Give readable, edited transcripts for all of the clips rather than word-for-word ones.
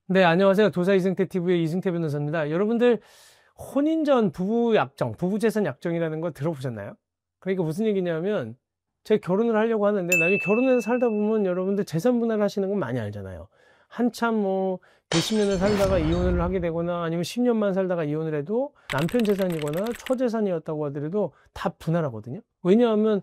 네, 안녕하세요. 도사 이승태 TV의 이승태 변호사입니다. 여러분들 혼인 전 부부 약정, 부부 재산 약정이라는 거 들어보셨나요? 그러니까 무슨 얘기냐면 제가 결혼을 하려고 하는데 나중에 결혼해서 살다 보면 여러분들 재산 분할 하시는 건 많이 알잖아요. 한참 뭐 몇십 년을 살다가 이혼을 하게 되거나 아니면 10년만 살다가 이혼을 해도 남편 재산이거나 처재산이었다고 하더라도 다 분할하거든요. 왜냐하면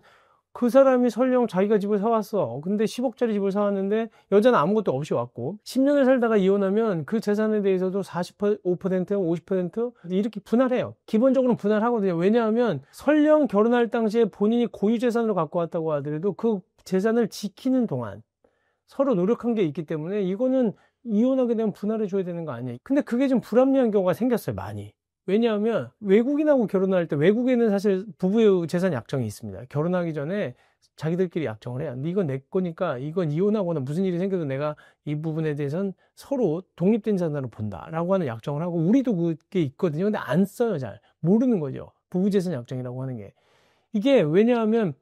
그 사람이 설령 자기가 집을 사왔어. 근데 10억짜리 집을 사왔는데 여자는 아무것도 없이 왔고 10년을 살다가 이혼하면 그 재산에 대해서도 45%, 50% 이렇게 분할해요. 기본적으로 분할하거든요. 왜냐하면 설령 결혼할 당시에 본인이 고유 재산으로 갖고 왔다고 하더라도 그 재산을 지키는 동안 서로 노력한 게 있기 때문에 이거는 이혼하게 되면 분할해 줘야 되는 거 아니에요. 근데 그게 좀 불합리한 경우가 생겼어요, 많이. 왜냐하면 외국인하고 결혼할 때 외국에는 사실 부부의 재산 약정이 있습니다. 결혼하기 전에 자기들끼리 약정을 해요. 이건 내 거니까 이건 이혼하거나 무슨 일이 생겨도 내가 이 부분에 대해서는 서로 독립된 재산으로 본다라고 하는 약정을 하고 우리도 그게 있거든요. 근데 안 써요, 잘. 모르는 거죠. 부부 재산 약정이라고 하는 게. 이게 왜냐하면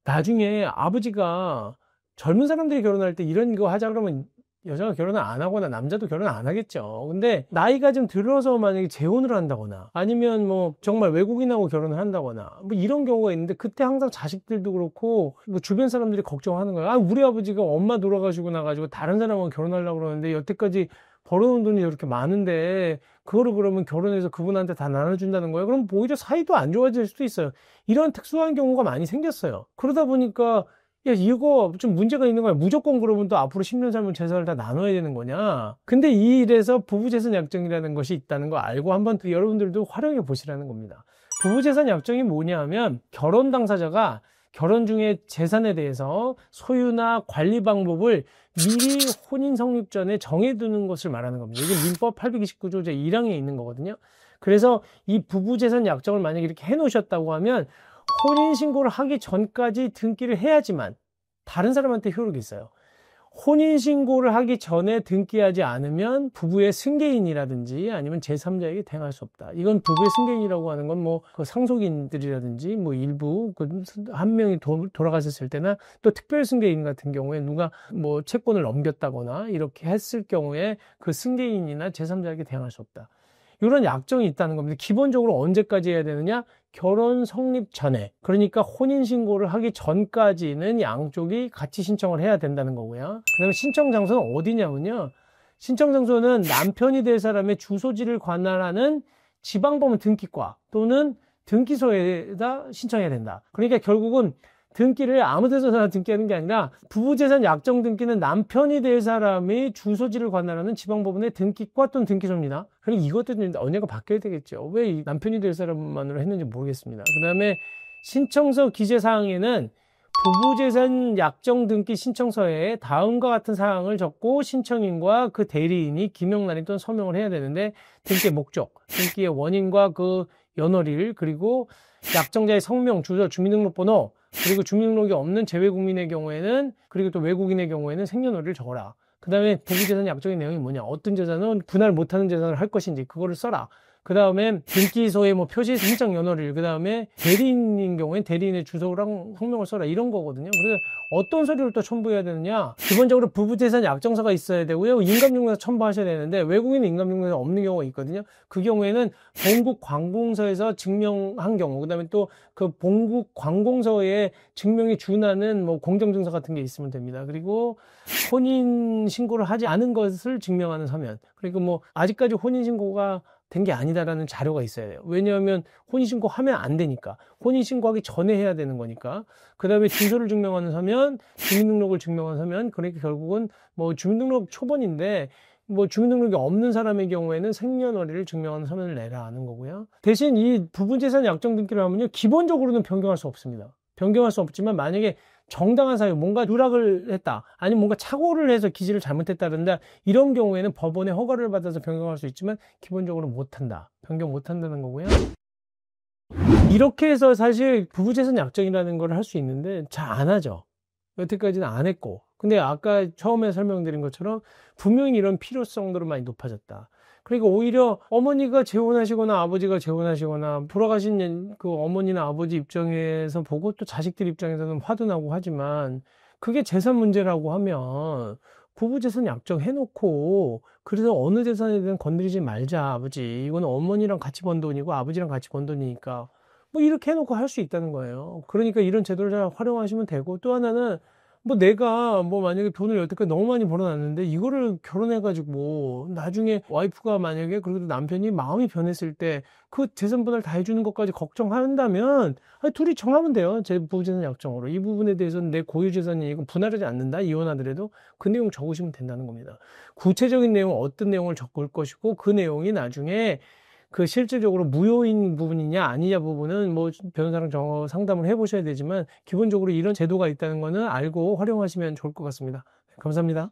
나중에 아버지가 젊은 사람들이 결혼할 때 이런 거 하자 그러면 여자가 결혼을 안 하거나 남자도 결혼 안 하겠죠. 근데 나이가 좀 들어서 만약에 재혼을 한다거나 아니면 뭐 정말 외국인하고 결혼을 한다거나 뭐 이런 경우가 있는데 그때 항상 자식들도 그렇고 뭐 주변 사람들이 걱정하는 거예요. 아, 우리 아버지가 엄마 돌아가시고 나가지고 다른 사람하고 결혼하려고 그러는데 여태까지 벌어놓은 돈이 이렇게 많은데 그거를 그러면 결혼해서 그분한테 다 나눠준다는 거예요. 그럼 오히려 사이도 안 좋아질 수도 있어요. 이런 특수한 경우가 많이 생겼어요. 그러다 보니까 야, 이거 좀 문제가 있는 거야. 무조건 그러면 또 앞으로 10년 살면 재산을 다 나눠야 되는 거냐. 근데 이 일에서 부부재산 약정이라는 것이 있다는 거 알고 한번 여러분들도 활용해 보시라는 겁니다. 부부재산 약정이 뭐냐 하면 결혼 당사자가 결혼 중에 재산에 대해서 소유나 관리 방법을 미리 혼인 성립 전에 정해두는 것을 말하는 겁니다. 이게 민법 829조 제1항에 있는 거거든요. 그래서 이 부부재산 약정을 만약에 이렇게 해놓으셨다고 하면 혼인신고를 하기 전까지 등기를 해야지만 다른 사람한테 효력이 있어요. 혼인신고를 하기 전에 등기하지 않으면 부부의 승계인이라든지 아니면 제3자에게 대항할 수 없다. 이건 부부의 승계인이라고 하는 건 뭐 그 상속인들이라든지 뭐 일부 한 명이 돌아가셨을 때나 또 특별 승계인 같은 경우에 누가 뭐 채권을 넘겼다거나 이렇게 했을 경우에 그 승계인이나 제3자에게 대항할 수 없다. 이런 약정이 있다는 겁니다. 기본적으로 언제까지 해야 되느냐? 결혼 성립 전에, 그러니까 혼인신고를 하기 전까지는 양쪽이 같이 신청을 해야 된다는 거고요. 그 다음에 신청 장소는 어디냐면요. 신청 장소는 남편이 될 사람의 주소지를 관할하는 지방법원 등기과 또는 등기소에다 신청해야 된다. 그러니까 결국은 등기를 아무 데서나 등기하는 게 아니라 부부재산 약정 등기는 남편이 될 사람이 주소지를 관할하는 지방법원의 등기과 또는 등기소입니다. 그리고 이것도 언젠가 바뀌어야 되겠죠. 왜 남편이 될 사람만으로 했는지 모르겠습니다. 그 다음에 신청서 기재사항에는 부부재산 약정 등기 신청서에 다음과 같은 사항을 적고 신청인과 그 대리인이 기명란이 또는 서명을 해야 되는데 등기의 목적, 등기의 원인과 그 연월일, 그리고 약정자의 성명, 주소, 주민등록번호, 그리고 주민등록이 없는 재외국민의 경우에는, 그리고 또 외국인의 경우에는 생년월일을 적어라. 그 다음에 부부재산 약정의 내용이 뭐냐, 어떤 재산은 분할 못하는 재산을 할 것인지 그거를 써라. 그 다음에 등기소에 뭐 표시 신청 연월일, 그 다음에 대리인인 경우엔 대리인의 주소랑 성명을 써라, 이런 거거든요. 그래서 어떤 서류를 또 첨부해야 되느냐, 기본적으로 부부재산 약정서가 있어야 되고요, 인감증명서 첨부하셔야 되는데 외국인은 인감증명서 없는 경우가 있거든요. 그 경우에는 본국관공서에서 증명한 경우, 그 다음에 또 그 본국관공서에 증명이 준하는 뭐 공정증서 같은 게 있으면 됩니다. 그리고 혼인 신고를 하지 않은 것을 증명하는 서면, 그리고 뭐 아직까지 혼인 신고가 된 게 아니다라는 자료가 있어야 돼요. 왜냐하면 혼인신고 하면 안 되니까. 혼인신고하기 전에 해야 되는 거니까. 그 다음에 주소를 증명하는 서면, 주민등록을 증명하는 서면, 그러니까 결국은 뭐 주민등록 초본인데, 뭐 주민등록이 없는 사람의 경우에는 생년월일을 증명하는 서면을 내라 하는 거고요. 대신 이 부분재산 약정 등기를 하면요, 기본적으로는 변경할 수 없습니다. 변경할 수 없지만 만약에 정당한 사유, 뭔가 누락을 했다, 아니면 뭔가 착오를 해서 기재를 잘못했다 그런다, 이런 경우에는 법원의 허가를 받아서 변경할 수 있지만 기본적으로 못한다, 변경 못한다는 거고요. 이렇게 해서 사실 부부재산 약정이라는 걸 할 수 있는데 잘 안 하죠. 여태까지는 안 했고. 근데 아까 처음에 설명드린 것처럼 분명히 이런 필요성들은 많이 높아졌다. 그러니까 오히려 어머니가 재혼하시거나 아버지가 재혼하시거나 돌아가신 그 어머니나 아버지 입장에서 보고 또 자식들 입장에서는 화도 나고 하지만 그게 재산 문제라고 하면 부부재산 약정 해놓고 그래서 어느 재산에 대한 건드리지 말자 아버지, 이거는 어머니랑 같이 번 돈이고 아버지랑 같이 번 돈이니까 뭐 이렇게 해놓고 할 수 있다는 거예요. 그러니까 이런 제도를 잘 활용하시면 되고, 또 하나는 뭐 내가 뭐 만약에 돈을 여태까지 너무 많이 벌어놨는데 이거를 결혼해가지고 나중에 와이프가 만약에, 그래도 남편이 마음이 변했을 때 그 재산 분할 다 해주는 것까지 걱정한다면 아니, 둘이 정하면 돼요. 제 부부재산 약정으로 이 부분에 대해서는 내 고유 재산이 이거 분할하지 않는다, 이혼하더라도 그 내용 적으시면 된다는 겁니다. 구체적인 내용, 어떤 내용을 적을 것이고 그 내용이 나중에 그 실질적으로 무효인 부분이냐 아니냐 부분은 뭐 변호사랑 상담을 해보셔야 되지만, 기본적으로 이런 제도가 있다는 거는 알고 활용하시면 좋을 것 같습니다. 감사합니다.